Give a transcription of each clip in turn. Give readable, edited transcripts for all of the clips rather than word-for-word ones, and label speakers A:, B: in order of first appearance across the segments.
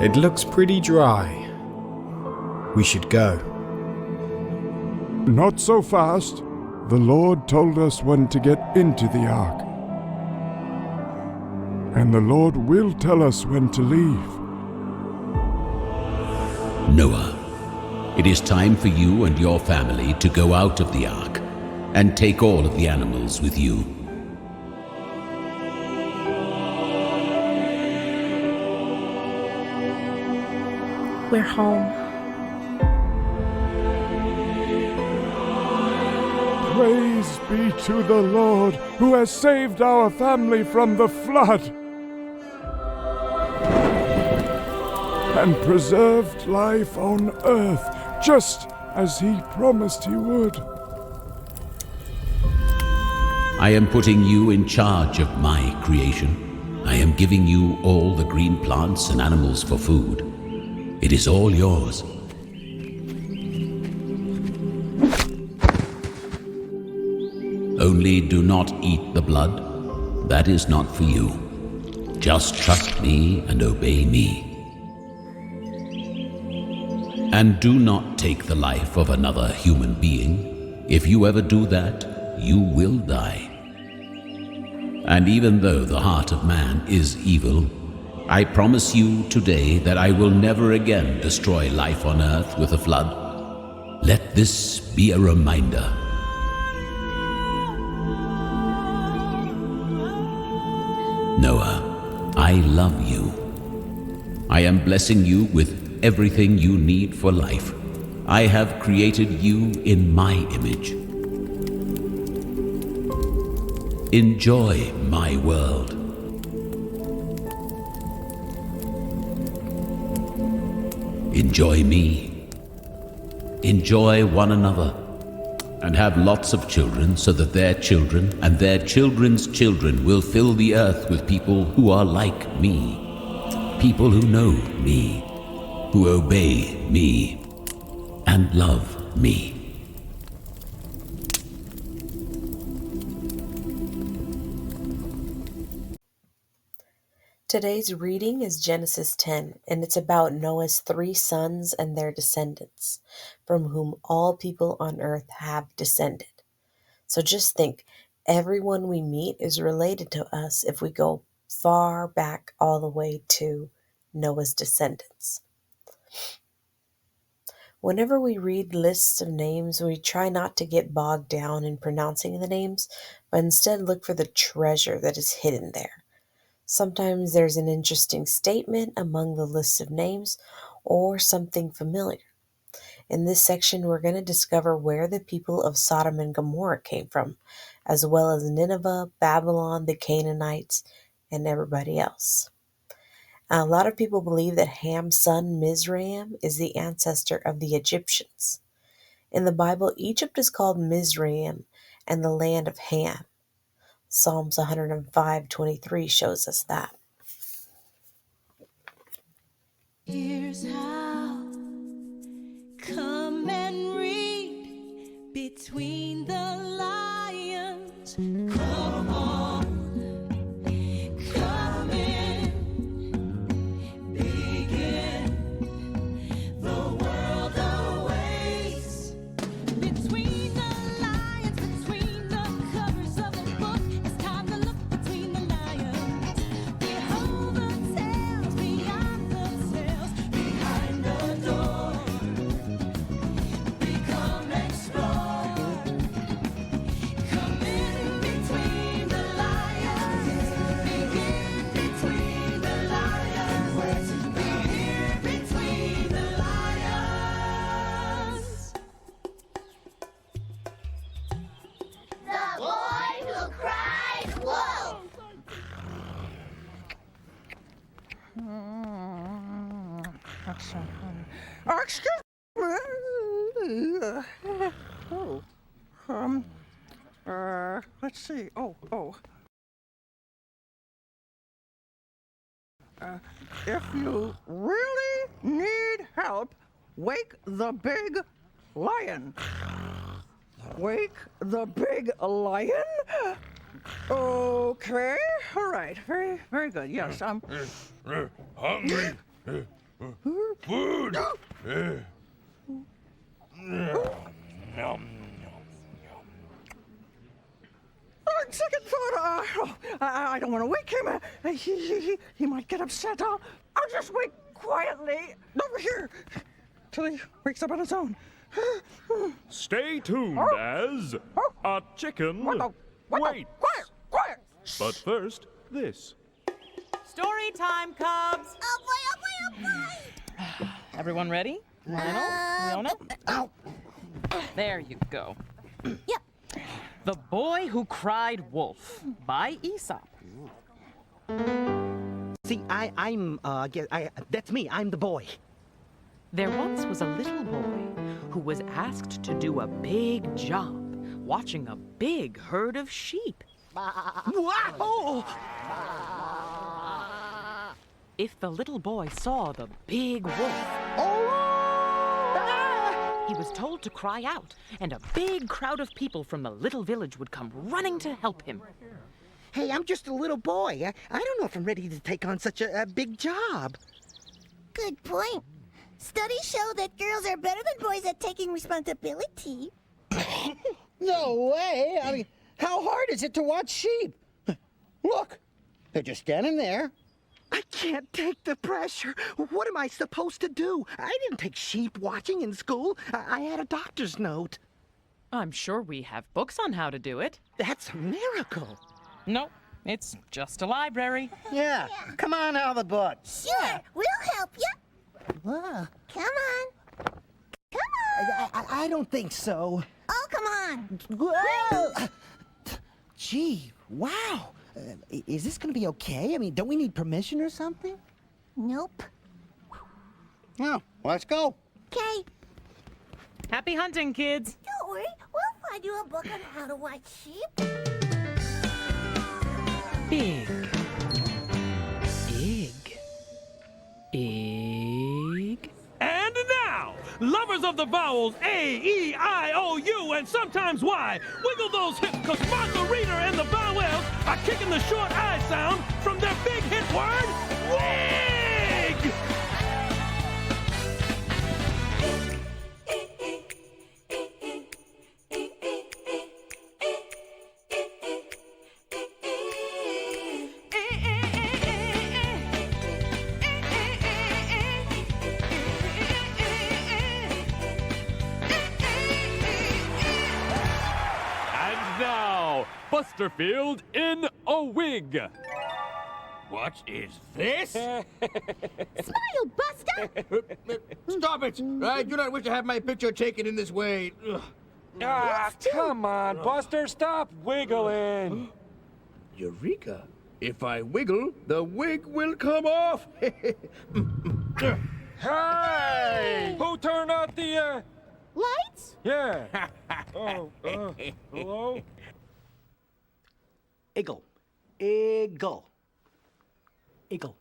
A: It looks pretty dry. We should go.
B: Not so fast. The Lord told us when to get into the ark. And the Lord will tell us when to leave.
C: Noah, it is time for you and your family to go out of the ark and take all of the animals with you.
D: We're home.
B: Praise be to the Lord, who has saved our family from the flood and preserved life on earth, just as he promised he would.
C: I am putting you in charge of my creation. I am giving you all the green plants and animals for food. It is all yours. Only do not eat the blood. That is not for you. Just trust me and obey me. And do not take the life of another human being. If you ever do that, you will die. And even though the heart of man is evil, I promise you today that I will never again destroy life on earth with a flood. Let this be a reminder. Noah, I love you. I am blessing you with everything you need for life. I have created you in my image. Enjoy my world. Enjoy me. Enjoy one another. And have lots of children so that their children and their children's children will fill the earth with people who are like me. People who know me, who obey me, and love me.
D: Today's reading is Genesis 10, and it's about Noah's 3 sons and their descendants, from whom all people on earth have descended. So just think, everyone we meet is related to us if we go far back all the way to Noah's descendants. Whenever we read lists of names, we try not to get bogged down in pronouncing the names, but instead look for the treasure that is hidden there. Sometimes there's an interesting statement among the list of names or something familiar. In this section, we're going to discover where the people of Sodom and Gomorrah came from, as well as Nineveh, Babylon, the Canaanites, and everybody else. A lot of people believe that Ham's son Mizraim is the ancestor of the Egyptians. In the Bible, Egypt is called Mizraim and the land of Ham. Psalms 105:23 shows us that.
E: Here's how. Come and read between the lines. Come on, come in, begin. The world awaits. Between the lines, between the covers of the book, it's time to look between the lines. Behold the tales beyond the tales, behind the door. We come explore. Come in between the lions. Begin between the lions. Begin between the lions.
F: The boy who cried wolf.
G: Excuse me. Oh, let's see. If you really need help, wake the big lion. Wake the big lion? Okay, all right. Very, very good. Yes,
H: Hungry. Food!
G: On second thought, I don't want to wake him. He might get upset. I'll just wait quietly over here till he wakes up on his own.
B: Stay tuned as a chicken
G: Quiet! Quiet!
B: But first, this.
I: Story time, Cubs.
F: Oh boy, oh boy, oh boy!
I: Everyone ready? Lionel? Leona?
F: Ow!
I: There you go.
F: Yep.
I: The Boy Who Cried Wolf by Aesop.
J: See, that's me. I'm the boy.
I: There once was a little boy who was asked to do a big job watching a big herd of sheep.
J: Wow!
I: If the little boy saw the big wolf, he was told to cry out, and a big crowd of people from the little village would come running to help him.
J: Hey, I'm just a little boy. I don't know if I'm ready to take on such a big job.
F: Good point. Studies show that girls are better than boys at taking responsibility.
J: No way! I mean, how hard is it to watch sheep? Look, they're just standing there. I can't take the pressure. What am I supposed to do? I didn't take sheep watching in school. I had a doctor's note.
I: I'm sure we have books on how to do it.
J: That's a miracle.
I: No, it's just a library.
J: Yeah, come on out of the book.
F: Sure, we'll help you.
J: Whoa.
F: Come on. Come on.
J: I don't think so.
F: Oh, come on.
J: Whoa! Gee, wow. Is this gonna be okay? I mean, don't we need permission or something?
F: Nope.
J: No, let's go.
F: Okay.
I: Happy hunting, kids.
F: Don't worry. We'll find you a book on how to watch sheep.
I: Big. Egg. Egg.
H: And now, lovers of the vowels A, E, I, O, U, and sometimes Y, wiggle those hips, cause Martha Reader and the vowels are kicking the short I sound from their big hit word, wig! Busterfield in a wig. What is this?
F: Smile, Buster.
K: Stop it! I do not wish to have my picture taken in this way. Ugh.
H: Come on, Buster, stop wiggling.
K: Eureka! If I wiggle, the wig will come off.
H: Hey! Who turned out the,
F: Lights?
H: Yeah. Hello?
J: Iggle. Iggle. Iggle.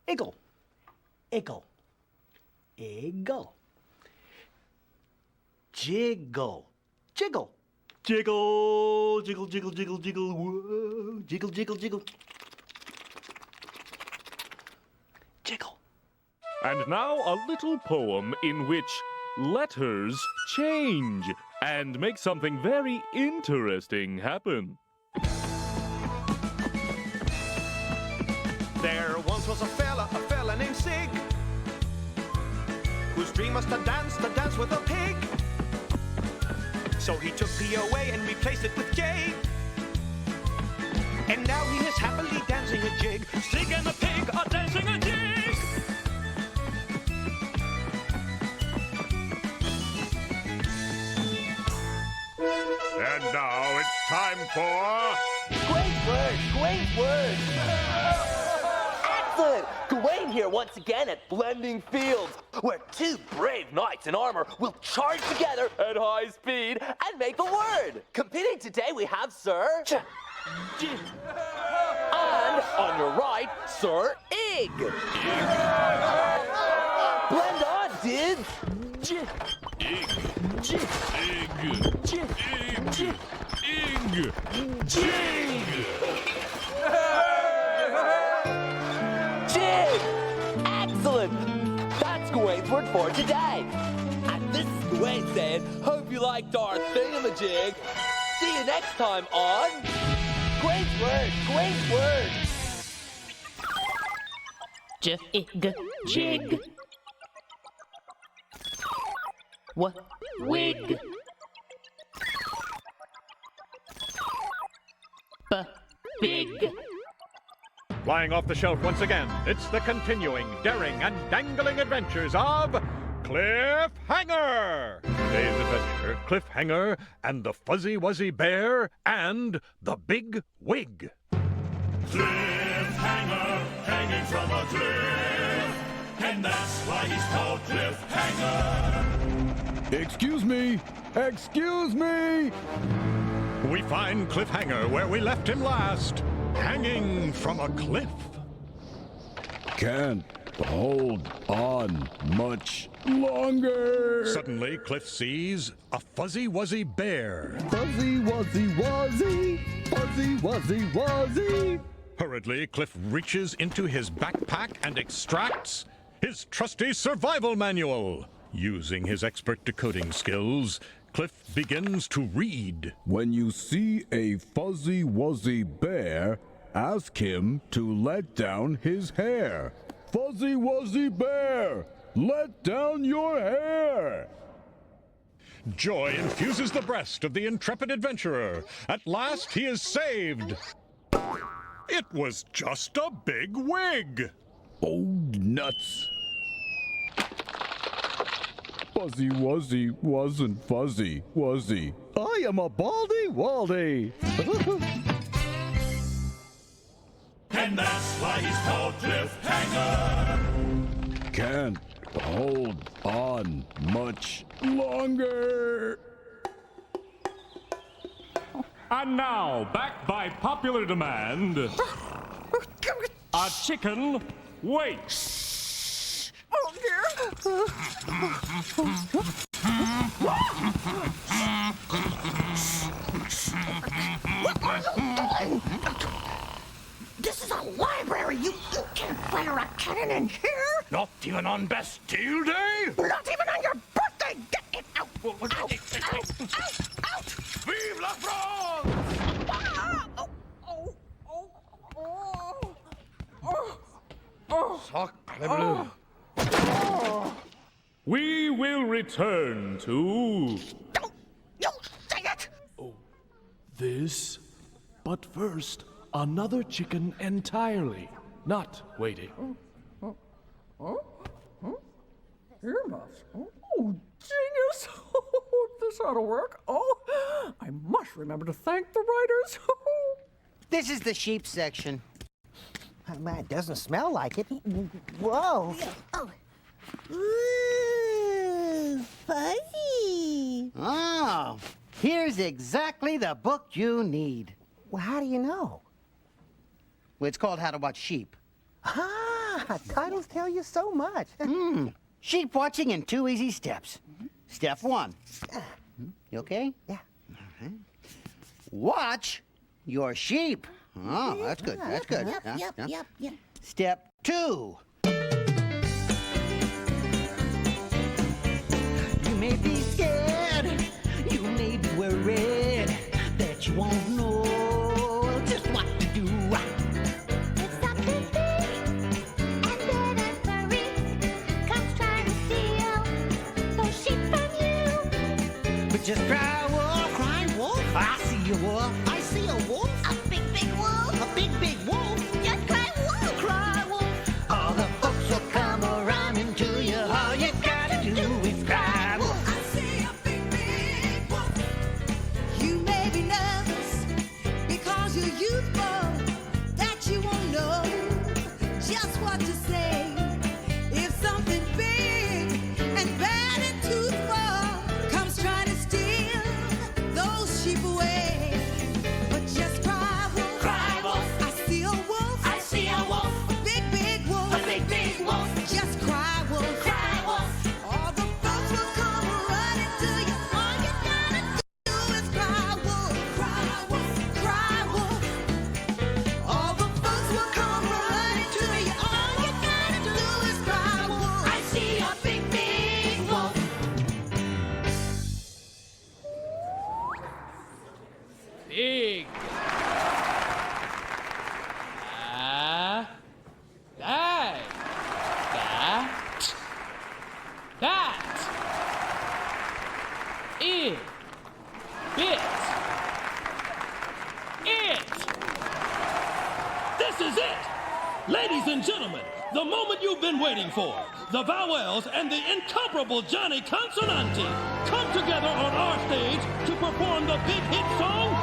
J: Iggle. Iggle. Iggle. Jiggle. Jiggle. Jiggle. Jiggle, jiggle, jiggle, jiggle. Whoa. Jiggle, jiggle, jiggle. Jiggle.
B: And now a little poem in which letters change and make something very interesting happen.
L: There once was a fella named Sig, whose dream was to dance with a pig. So he took P away and replaced it with J. And now he is happily dancing a jig. Sig and the pig are dancing a jig.
B: And now it's time for...
M: Great words, great words. Excellent! Gawain here once again at Blending Fields, where two brave knights in armor will charge together at high speed and make a word. Competing today we have Sir... And on your right, Sir Ig. Blend on, dudes. Jig! Excellent! word for today. And this is the way saying, hope you liked our thingamajig. See you next time on Great Word, Great Word.
I: Jig. Wig. Big.
H: Flying off the shelf once again, it's the continuing, daring, and dangling adventures of Cliffhanger! Today's adventure, Cliffhanger and the Fuzzy Wuzzy Bear and the Big Wig.
N: Cliffhanger, hanging from a cliff, and that's why he's called Cliffhanger.
A: Excuse me! Excuse me!
H: We find Cliffhanger where we left him last, hanging from a cliff.
A: Can't hold on much longer.
H: Suddenly, Cliff sees a Fuzzy Wuzzy Bear.
A: Fuzzy Wuzzy Wuzzy! Fuzzy Wuzzy Wuzzy!
H: Hurriedly, Cliff reaches into his backpack and extracts his trusty survival manual. Using his expert decoding skills, Cliff begins to read.
A: When you see a Fuzzy Wuzzy Bear, ask him to let down his hair. Fuzzy Wuzzy Bear, let down your hair!
H: Joy infuses the breast of the intrepid adventurer. At last he is saved. It was just a big wig.
A: Oh, nuts. Fuzzy Wuzzy wasn't fuzzy, was he? I am a Baldy Waldy.
N: And that's why he's called Cliffhanger.
A: Can't hold on much longer.
B: And now, back by popular demand, a chicken waits.
G: Oh dear.
J: This is a library. You can't fire a cannon in here.
N: Not even on Bastille Day?
J: Not even on your birthday. Get it out.
N: Out. Vive la France! Sacre bleu.
B: We will return to...
J: Don't say it.
O: This, but first, another chicken entirely, not waiting.
G: Earmuffs. Oh, genius. This ought to work. Oh, I must remember to thank the writers.
J: This is the sheep section. It doesn't smell like it. Whoa.
F: Oh. Ooh, fuzzy.
J: Oh, here's exactly the book you need. Well, how do you know? Well, it's called How to Watch Sheep. Ah, titles tell you so much. Sheep watching in 2 easy steps. Step 1. You okay? Yeah. Watch your sheep. Oh, that's good. That's good.
F: Yep.
J: Step 2. You may be scared. You may be worried that you won't know just what to do.
E: If something big and then a furry comes trying to steal those sheep from you.
J: But just cry wolf.
F: Cry wolf?
J: I see a wolf.
F: I see a wolf. A big wolf.
J: A big wolf.
F: Just cry wolf.
J: Cry wolf. All the folks will come around to you. All you gotta do is cry wolf.
E: I see a big wolf. You may be nervous because you're youthful, that you won't know just what to say. If something big and bad and toothful comes trying to steal those sheep away, but just cry wolf.
J: Cry wolf.
E: I see a wolf.
H: bits. This is it! Ladies and gentlemen, the moment you've been waiting for. The Vowels and the incomparable Johnny Consonanti come together on our stage to perform the big hit song,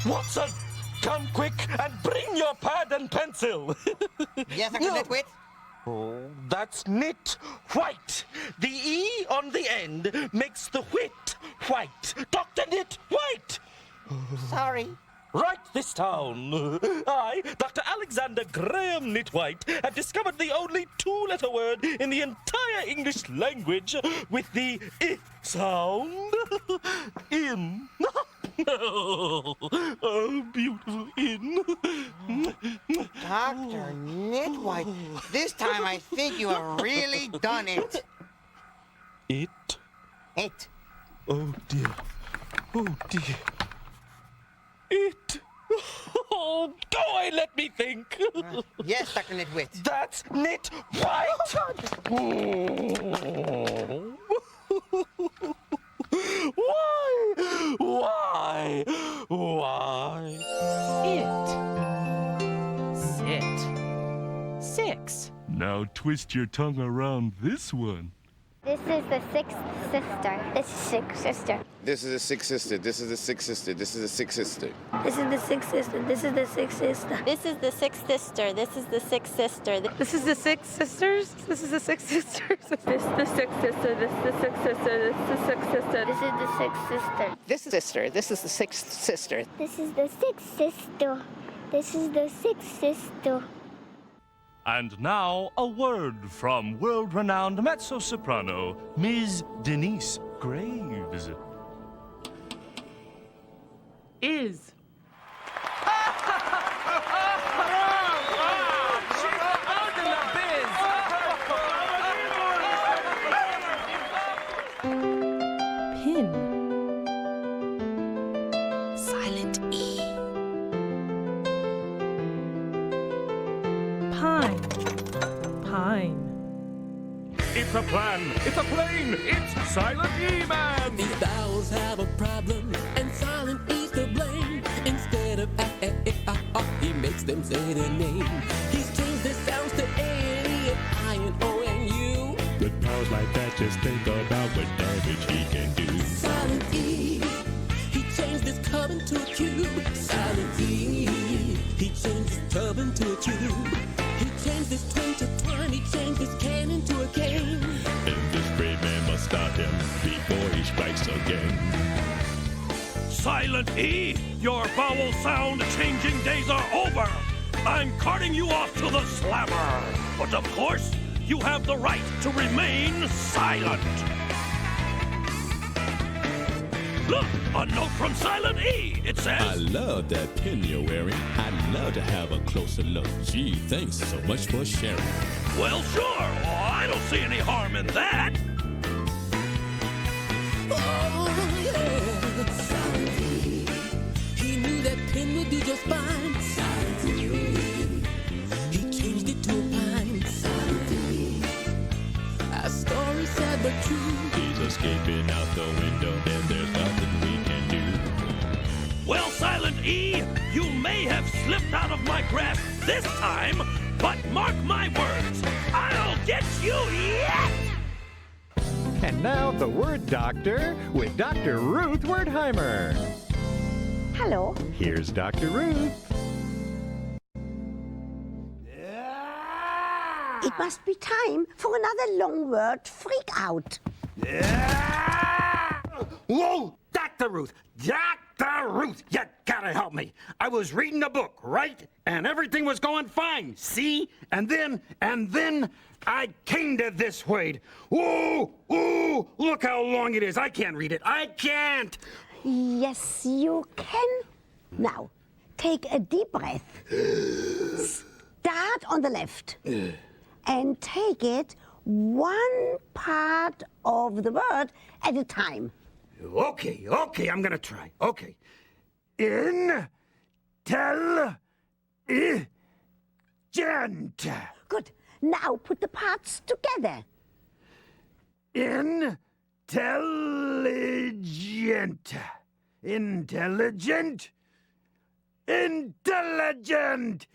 L: Watson, come quick and bring your pad and pencil.
J: Yes, Dr. Nitwit?
L: Oh, that's knit white. The E on the end makes the whit white. Dr. Knit White.
J: Sorry.
L: Right this town. I, Dr. Alexander Graham Nitwhite, have discovered the only two-letter word in the entire English language with the I sound. In. Oh, beautiful in.
J: Dr. Nitwhite, this time I think you have really done it.
L: It?
J: It.
L: Oh, dear. Oh, dear. It. Oh, go away, let me think.
J: Yes, Dr. Nitwit.
L: That's Knit White. Why?
I: It. Sit. 6.
B: Now twist your tongue around this one.
P: This is the sixth sister. This is sixth sister.
Q: This is the sixth sister. This is the sixth sister. This is the sixth sister.
P: This is the sixth sister. This is the sixth sister. This is the sixth sister. This is the sixth sister.
I: This is the 6 sisters. This is the 6 sisters. This is the 6th sister. This is the 6th sister. This is the 6th sister.
P: This is the sixth sister.
J: This is sister. This is the sixth sister.
P: This is the sixth sister. This is the sixth sister.
B: And now, a word from world-renowned mezzo-soprano, Ms. Denise Graves.
I: Is. Pin. Silent E. Pine. Pine.
B: It's a plan, it's a plane, it's Silent E-Man!
R: These vowels have a problem, and Silent E's to blame. Instead of he makes them say their name. He's changed the sounds to A and E and I and O and U.
O: With powers like that, just think about what damage he can do.
R: Silent E, he changed his cub into a cube. Silent E, he changed his tub into a cube. He changed his twin to twine, he changed his can into a game.
O: And this brave man must stop him before he strikes again.
H: Silent E, your vowel sound changing days are over. I'm carting you off to the slammer. But of course, you have the right to remain silent. Look, a note from Silent E. It says,
O: I love that pin you're wearing. I'd love to have a closer look. Gee, thanks so much for sharing.
H: well, sure. I don't see any harm in that.
R: Oh, yeah. Silent E. He knew that pin would do just fine. Silent E. He changed it to a pine. Silent E. Our story sad but true.
O: He's escaping out the window, and there's nothing we can do.
H: Well, Silent E, you may have slipped out of my grasp this time, but mark my words, I'll get you yet!
S: And now the Word Doctor with Dr. Ruth Wertheimer.
F: Hello.
S: Here's Dr. Ruth.
F: It must be time for another long word freak out.
T: Whoa! Dr. Ruth! Dr. Ruth! You gotta help me. I was reading a book, right? And everything was going fine, see? And then I came to this word. Ooh! Ooh! Look how long it is. I can't read it. I can't!
F: Yes, you can. Now, take a deep breath. Start on the left. And take it
J: one part of the word at a time.
T: Okay, I'm gonna try. Okay. Intelligent.
J: Good. Now put the parts together.
T: Intelligent. Intelligent. Intelligent.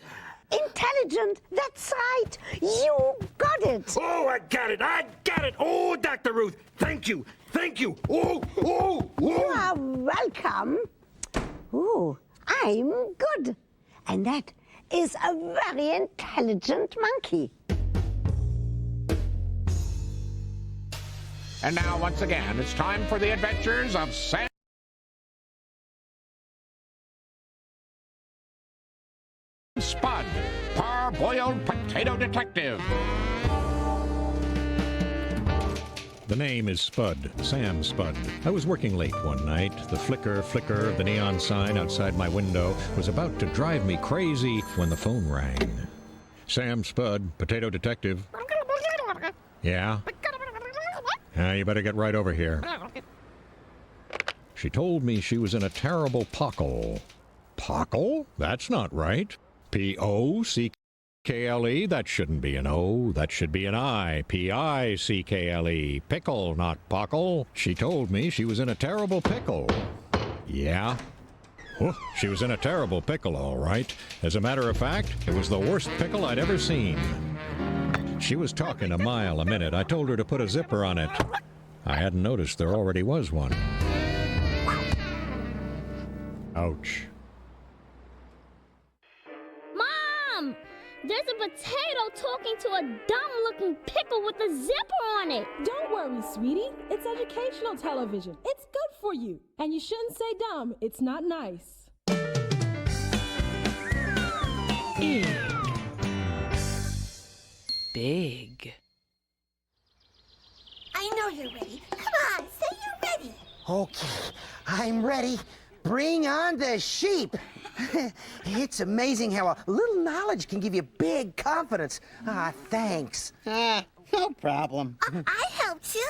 J: Intelligent, that's right. You got it.
T: Oh, I got it. Oh, Dr. Ruth, thank you. Oh.
J: You are welcome. Oh, I'm good. And that is a very intelligent monkey.
U: And now, once again, it's time for the adventures of Sam Spud, parboiled potato detective.
S: The name is Spud, Sam Spud. I was working late one night. The flicker of the neon sign outside my window was about to drive me crazy when the phone rang. Sam Spud, potato detective. Yeah? You better get right over here. She told me she was in a terrible pockle. Pockle? That's not right. P-O-C-K-L-E? That shouldn't be an O. That should be an I. P-I-C-K-L-E. Pickle, not pockle. She told me she was in a terrible pickle. Yeah? Oh, she was in a terrible pickle, all right. As a matter of fact, it was the worst pickle I'd ever seen. She was talking a mile a minute. I told her to put a zipper on it. I hadn't noticed there already was one. Ouch.
P: Mom! There's a potato talking to a dumb-looking pickle with a zipper on it.
V: Don't worry, sweetie. It's educational television. It's good for you. And you shouldn't say dumb. It's not nice.
I: Big.
F: I know you're ready. Come on, say you're ready.
J: Okay, I'm ready. Bring on the sheep. It's amazing how a little knowledge can give you big confidence. Thanks. No problem.
F: I helped you.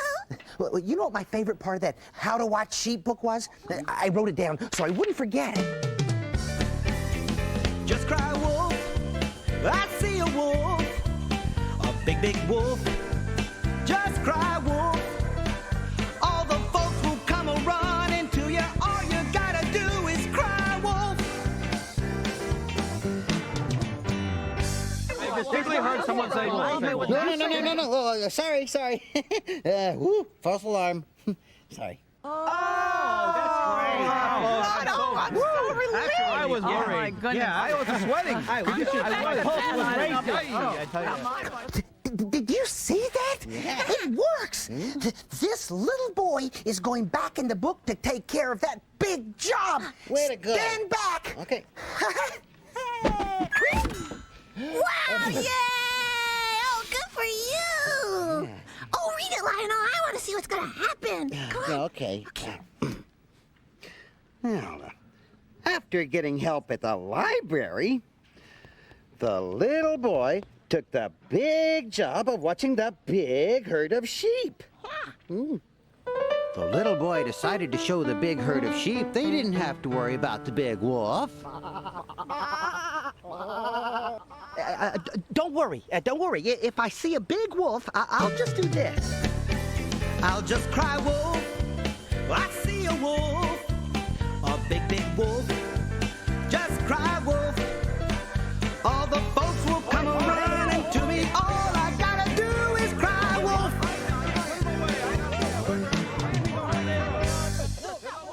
J: Well, you know what my favorite part of that How to Watch Sheep book was? I wrote it down so I wouldn't forget it.
W: Just cry wolf, I see a wolf, a big wolf. Just cry wolf, all the folks will come a-running to you. All you gotta do is cry wolf.
X: I distinctly heard someone say wolf.
J: No. Oh, sorry. Woo, false alarm. Sorry.
X: Oh, that's great.
V: I'm so relieved.
X: Actually, I was worried.
V: Oh, my goodness.
X: Yeah, I was sweating.
J: Did you see that?
X: Yeah.
J: It works. This little boy is going back in the book to take care of that big job.
Y: Way to go.
J: Stand back.
Y: Okay.
F: Wow, yay! Oh, good for you. Oh, read it, Lionel. I want to see what's going to happen. Come on.
Y: Okay.
J: Now, after getting help at the library, the little boy took the big job of watching the big herd of sheep.
Y: The little boy decided to show the big herd of sheep they didn't have to worry about the big wolf.
J: Don't worry. If I see a big wolf, I'll just do this.
W: I'll just cry wolf, I see a wolf, a big wolf. Just cry wolf, all the folks will come running to me. All I gotta do is cry wolf.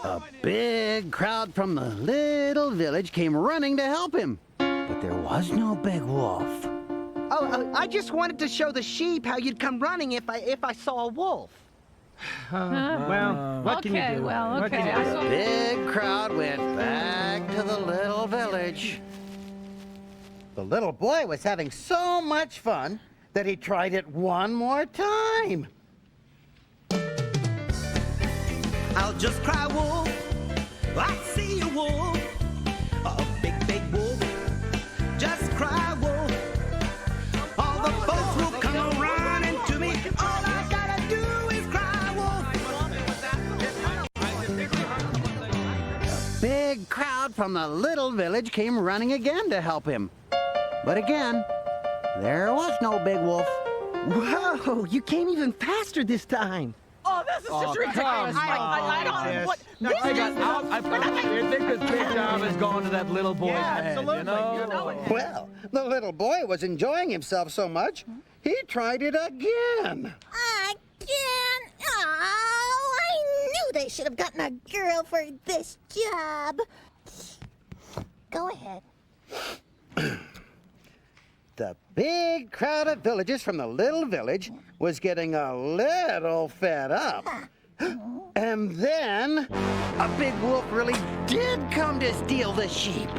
Y: A big crowd from the little village came running to help him. But there was no big wolf.
J: Oh, I just wanted to show the sheep how you'd come running if I saw a wolf.
X: Well, what can you do? What can you do?
Y: The big crowd went back to the little village.
J: The little boy was having so much fun that he tried it one more time.
W: I'll just cry wolf, I see a wolf, a big wolf. Just cry wolf, all the folks will come running to me.
Y: from the little village came running again to help him. But again, there was no big wolf.
J: Whoa, you came even faster this time.
G: Oh, this is just ridiculous. I don't. What?
X: I think this big job has gone to that little boy's head,
G: absolutely.
X: you know?
Y: Well, the little boy was enjoying himself so much, he tried it again.
F: Again? Oh, I knew they should have gotten a girl for this job. Go ahead.
Y: The big crowd of villagers from the little village was getting a little fed up. And then a big wolf really did come to steal the sheep.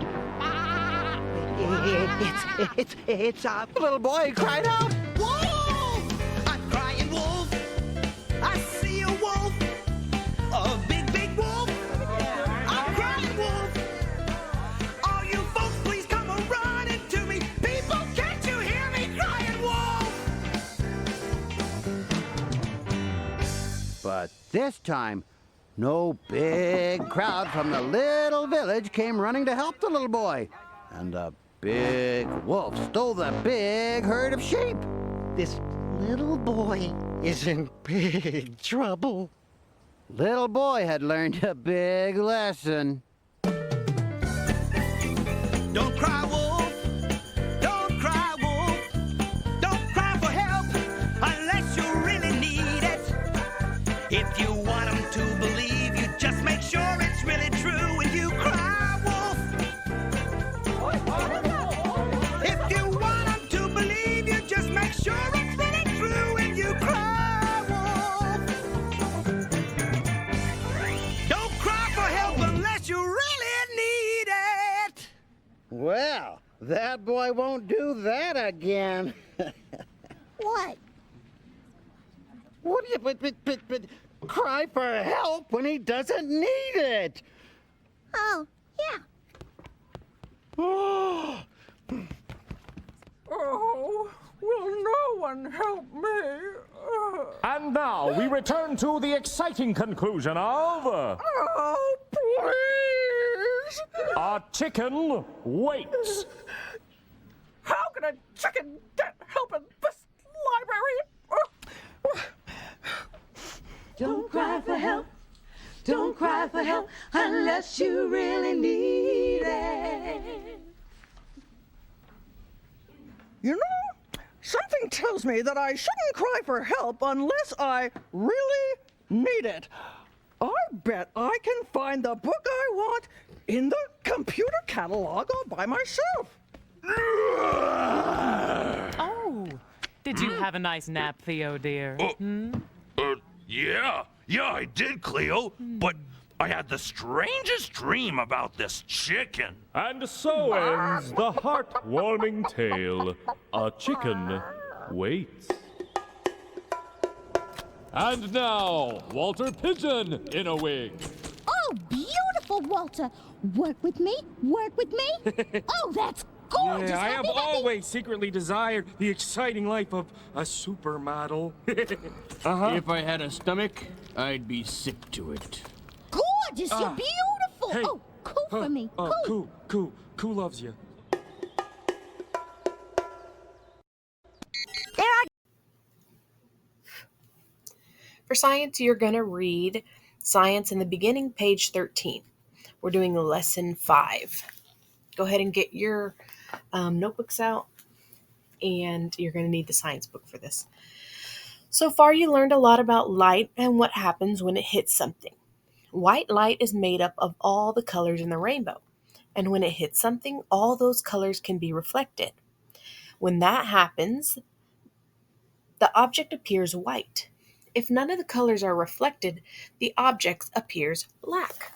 Y: It's a little boy cried out.
W: Wolf! I'm crying wolf. I see a wolf. A big, big wolf. I'm crying wolf. All you folks, please come running to me. People, can't you hear me crying wolf?
Y: But this time, no big crowd from the little village came running to help the little boy. And the big wolf stole the big herd of sheep.
J: This little boy is in big trouble.
Y: Little boy had learned a big lesson.
W: Don't cry wolf. Don't cry wolf. Don't cry for help unless you really need it. If you want them to believe, you just make sure it's really true when you cry wolf. If you want them to believe, you just make sure it's really true when you cry wolf. Don't cry for help unless you really need it.
Y: Well, that boy won't do that again.
F: What?
Y: What do you but cry for help when he doesn't need it?
F: Oh, yeah.
G: Oh, will no one help me?
B: And now we return to the exciting conclusion of
G: Oh, please!
B: A Chicken Waits.
G: How can a chicken get help in this library?
R: Don't cry for help. Don't cry for help unless you really need it.
G: You know, something tells me that I shouldn't cry for help unless I really need it. I bet I can find the book I want in the computer catalog all by myself.
I: Oh, did you have a nice nap, Theo, dear?
A: Yeah, I did, Cleo, but I had the strangest dream about this chicken.
B: And so ends the heartwarming tale. A Chicken Waits. And now, Walter Pigeon in a wig.
P: Oh, beautiful, Walter. Work with me, work with me. Oh, that's gorgeous.
C: Yeah, I have always secretly desired the exciting life of a supermodel.
D: If I had a stomach, I'd be sick to it.
P: Gorgeous, you're beautiful.
C: Hey.
P: Oh, cool for me, cool.
C: Cool loves you.
K: For science, you're going to read Science in the Beginning, page 13. We're doing lesson 5. Go ahead and get your notebooks out, and you're going to need the science book for this. So far, you learned a lot about light and what happens when it hits something. White light is made up of all the colors in the rainbow, and when it hits something, all those colors can be reflected. When that happens, the object appears white. If none of the colors are reflected, the object appears black.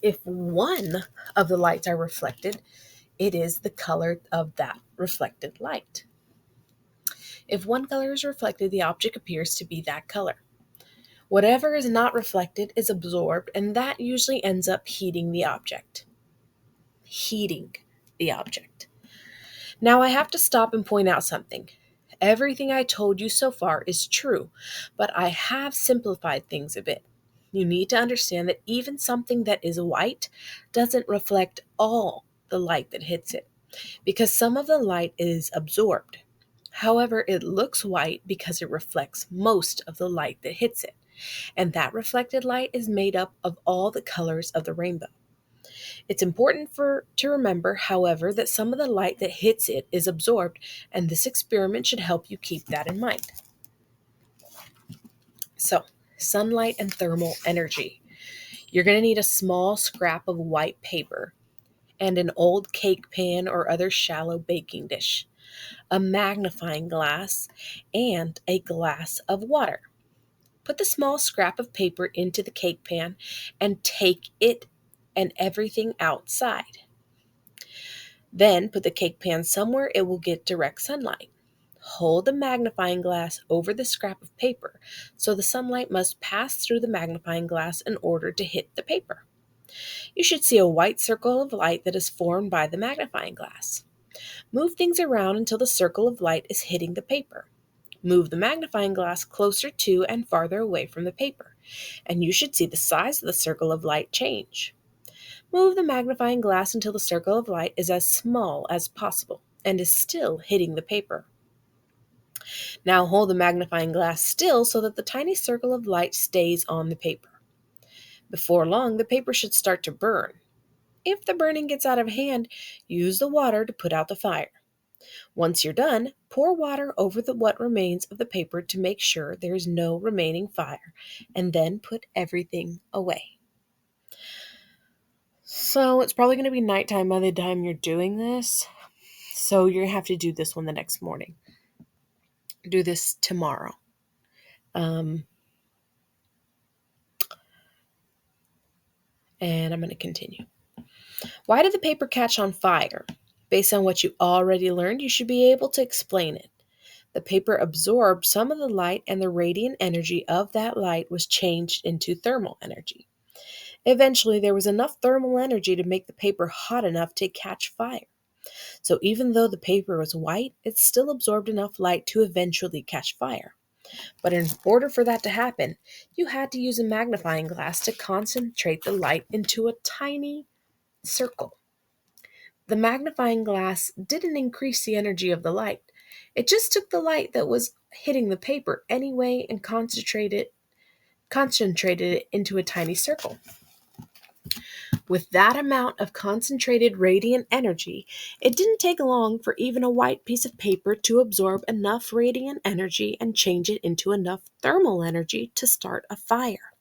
K: If one of the lights are reflected, it is the color of that reflected light. If one color is reflected, the object appears to be that color. Whatever is not reflected is absorbed, and that usually ends up heating the object. Now I have to stop and point out something. Everything I told you so far is true, but I have simplified things a bit. you need to understand that even something that is white doesn't reflect all the light that hits it, because some of the light is absorbed. However, it looks white because it reflects most of the light that hits it, and that reflected light is made up of all the colors of the rainbow. It's important to remember, however, that some of the light that hits it is absorbed, and this experiment should help you keep that in mind. So, sunlight and thermal energy. You're going to need a small scrap of white paper and an old cake pan or other shallow baking dish, a magnifying glass, and a glass of water. Put the small scrap of paper into the cake pan and take it and everything outside. Then put the cake pan somewhere it will get direct sunlight. Hold the magnifying glass over the scrap of paper, so the sunlight must pass through the magnifying glass in order to hit the paper. You should see a white circle of light that is formed by the magnifying glass. Move things around until the circle of light is hitting the paper. Move the magnifying glass closer to and farther away from the paper, and you should see the size of the circle of light change. Move the magnifying glass until the circle of light is as small as possible and is still hitting the paper. Now hold the magnifying glass still so that the tiny circle of light stays on the paper. Before long, the paper should start to burn. If the burning gets out of hand, use the water to put out the fire. Once you're done, pour water over what remains of the paper to make sure there is no remaining fire, and then put everything away. So it's probably going to be nighttime by the time you're doing this, so you're going to have to do this one the next morning. Do this tomorrow. And I'm going to continue. Why did the paper catch on fire? Based on what you already learned, you should be able to explain it. The paper absorbed some of the light, and the radiant energy of that light was changed into thermal energy. Eventually, there was enough thermal energy to make the paper hot enough to catch fire. So even though the paper was white, it still absorbed enough light to eventually catch fire. But in order for that to happen, you had to use a magnifying glass to concentrate the light into a tiny circle. The magnifying glass didn't increase the energy of the light. It just took the light that was hitting the paper anyway and concentrated it into a tiny circle. With that amount of concentrated radiant energy, it didn't take long for even a white piece of paper to absorb enough radiant energy and change it into enough thermal energy to start a fire.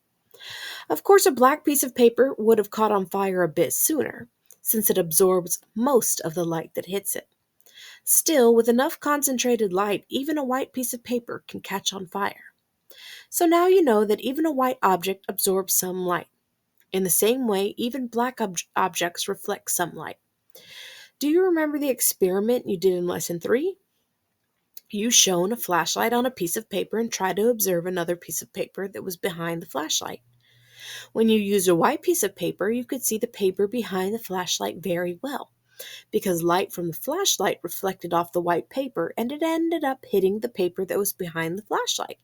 K: Of course, a black piece of paper would have caught on fire a bit sooner, since it absorbs most of the light that hits it. Still, with enough concentrated light, even a white piece of paper can catch on fire. So now you know that even a white object absorbs some light. In the same way, even black objects reflect some light. Do you remember the experiment you did in Lesson 3? You shone a flashlight on a piece of paper and tried to observe another piece of paper that was behind the flashlight. When you used a white piece of paper, you could see the paper behind the flashlight very well, because light from the flashlight reflected off the white paper and it ended up hitting the paper that was behind the flashlight.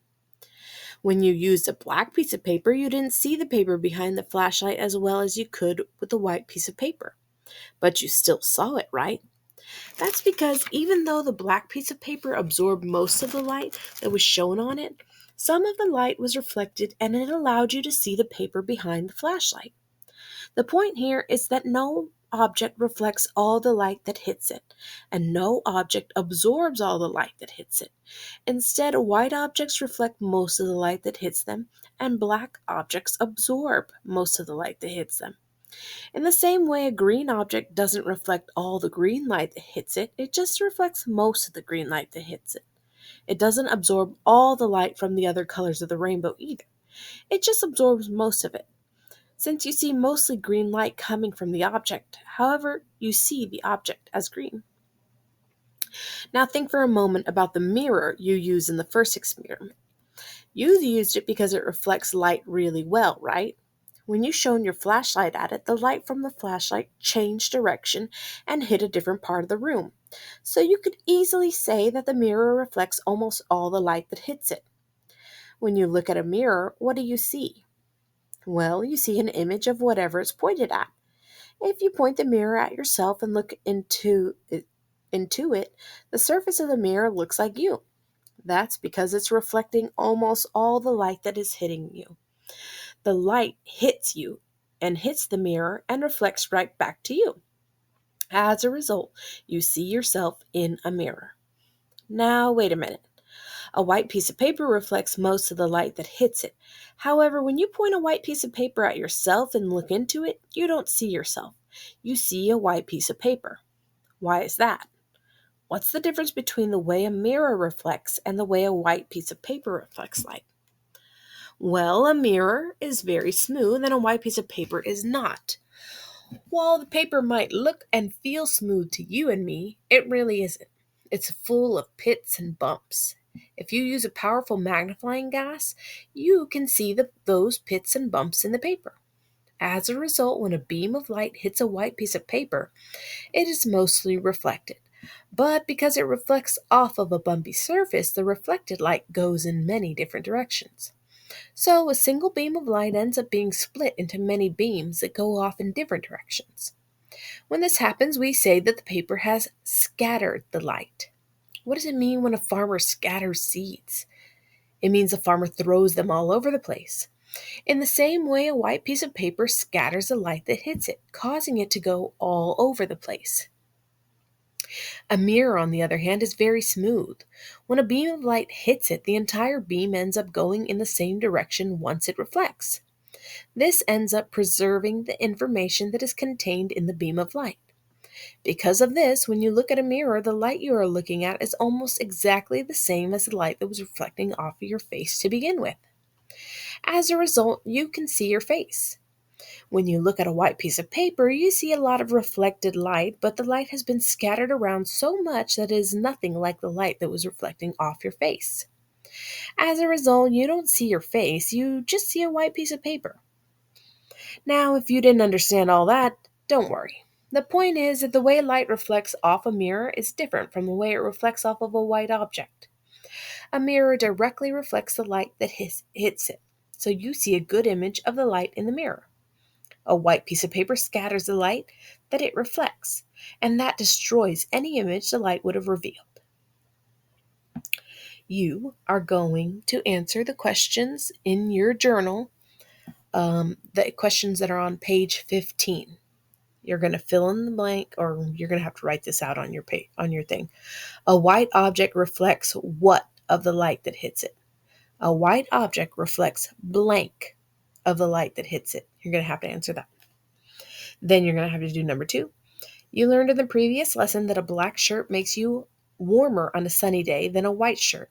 K: When you used a black piece of paper, you didn't see the paper behind the flashlight as well as you could with the white piece of paper. But you still saw it, right? That's because even though the black piece of paper absorbed most of the light that was shown on it, some of the light was reflected and it allowed you to see the paper behind the flashlight. The point here is that no object reflects all the light that hits it, and no object absorbs all the light that hits it. Instead, white objects reflect most of the light that hits them, and black objects absorb most of the light that hits them. In the same way, a green object doesn't reflect all the green light that hits it, it just reflects most of the green light that hits it. It doesn't absorb all the light from the other colors of the rainbow either. It just absorbs most of it. Since you see mostly green light coming from the object, however, you see the object as green. Now think for a moment about the mirror you used in the first experiment. You used it because it reflects light really well, right? When you shone your flashlight at it, the light from the flashlight changed direction and hit a different part of the room. So you could easily say that the mirror reflects almost all the light that hits it. When you look at a mirror, what do you see? Well, you see an image of whatever it's pointed at. If you point the mirror at yourself and look into it, the surface of the mirror looks like you. That's because it's reflecting almost all the light that is hitting you. The light hits you and hits the mirror and reflects right back to you. As a result, you see yourself in a mirror. Now, wait a minute. A white piece of paper reflects most of the light that hits it. However, when you point a white piece of paper at yourself and look into it, you don't see yourself. You see a white piece of paper. Why is that? What's the difference between the way a mirror reflects and the way a white piece of paper reflects light? Well, a mirror is very smooth and a white piece of paper is not. While the paper might look and feel smooth to you and me, it really isn't. It's full of pits and bumps. If you use a powerful magnifying glass, you can see those pits and bumps in the paper. As a result, when a beam of light hits a white piece of paper, it is mostly reflected. But because it reflects off of a bumpy surface, the reflected light goes in many different directions. So a single beam of light ends up being split into many beams that go off in different directions. When this happens, we say that the paper has scattered the light. What does it mean when a farmer scatters seeds? It means the farmer throws them all over the place. In the same way, a white piece of paper scatters the light that hits it, causing it to go all over the place. A mirror, on the other hand, is very smooth. When a beam of light hits it, the entire beam ends up going in the same direction once it reflects. This ends up preserving the information that is contained in the beam of light. Because of this, when you look at a mirror, the light you are looking at is almost exactly the same as the light that was reflecting off of your face to begin with. As a result, you can see your face. When you look at a white piece of paper, you see a lot of reflected light, but the light has been scattered around so much that it is nothing like the light that was reflecting off your face. As a result, you don't see your face, you just see a white piece of paper. Now, if you didn't understand all that, don't worry. The point is that the way light reflects off a mirror is different from the way it reflects off of a white object. A mirror directly reflects the light that hits it, so you see a good image of the light in the mirror. A white piece of paper scatters the light that it reflects, and that destroys any image the light would have revealed. You are going to answer the questions in your journal, the questions that are on page 15. You're going to fill in the blank, or you're going to have to write this out on your thing. A white object reflects what of the light that hits it? A white object reflects blank of the light that hits it. You're going to have to answer that. Then you're going to have to do number 2. You learned in the previous lesson that a black shirt makes you warmer on a sunny day than a white shirt.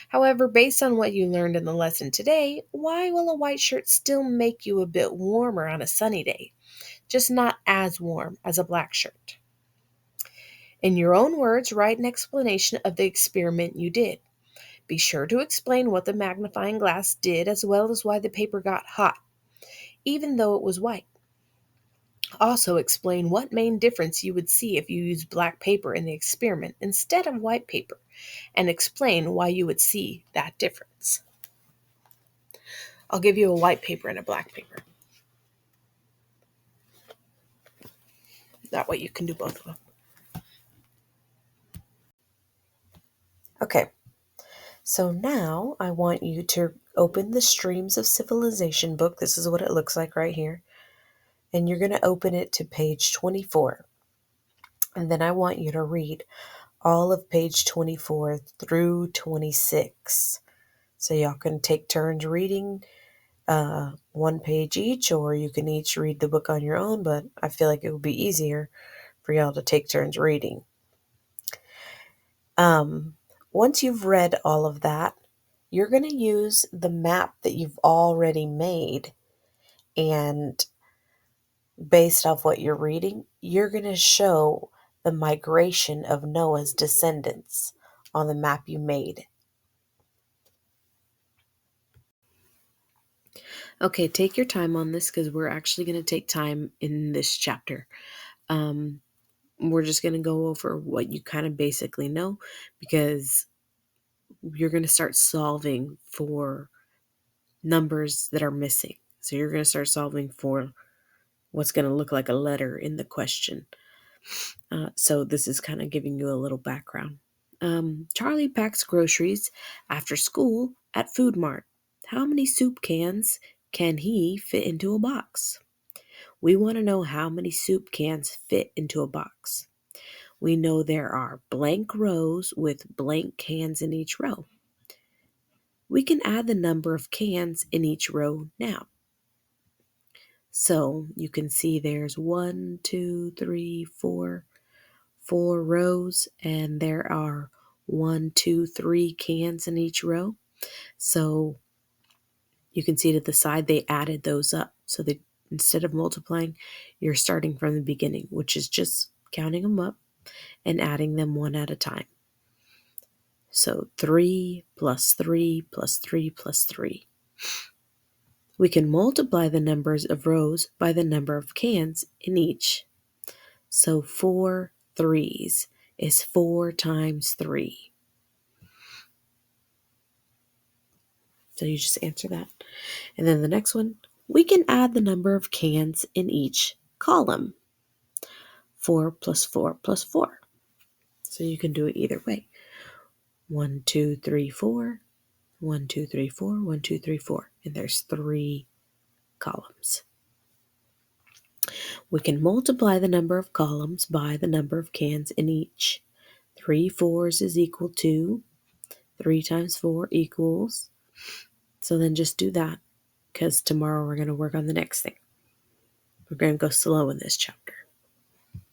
K: However, based on what you learned in the lesson today, why will a white shirt still make you a bit warmer on a sunny day, just not as warm as a black shirt? In your own words, write an explanation of the experiment you did. Be sure to explain what the magnifying glass did as well as why the paper got hot, even though it was white. Also explain what main difference you would see if you used black paper in the experiment instead of white paper, and explain why you would see that difference. I'll give you a white paper and a black paper. That way you can do both of them. Okay, so now I want you to open the Streams of Civilization book. This is what it looks like right here. And you're going to open it to page 24. And then I want you to read all of page 24 through 26. So y'all can take turns reading one page each, or you can each read the book on your own, but I feel like it would be easier for y'all to take turns reading. Once you've read all of that, you're going to use the map that you've already made, and based off what you're reading, you're going to show the migration of Noah's descendants on the map you made. Okay, take your time on this because we're actually going to take time in this chapter. We're just going to go over what you kind of basically know because you're going to start solving for numbers that are missing. So you're going to start solving for what's going to look like a letter in the question. So this is kind of giving you a little background. Charlie packs groceries after school at Food Mart. How many soup cans can he fit into a box? We want to know how many soup cans fit into a box. We know there are blank rows with blank cans in each row. We can add the number of cans in each row now. So you can see there's 1, 2, 3, 4 rows, and there are 1, 2, 3 cans in each row. So you can see to the side they added those up. So that instead of multiplying, you're starting from the beginning, which is just counting them up and adding them one at a time. So 3 plus 3 plus 3 plus 3. We can multiply the numbers of rows by the number of cans in each. So 4 threes is 4 times 3. So you just answer that. And then the next one, we can add the number of cans in each column. 4 plus 4 plus 4. So you can do it either way. 1, 2, 3, 4. 1, 2, 3, 4. 1, 2, 3, 4. And there's 3 columns. We can multiply the number of columns by the number of cans in each. 3 fours is equal to 3 times 4 equals. So then just do that, because tomorrow we're going to work on the next thing. We're going to go slow in this chapter.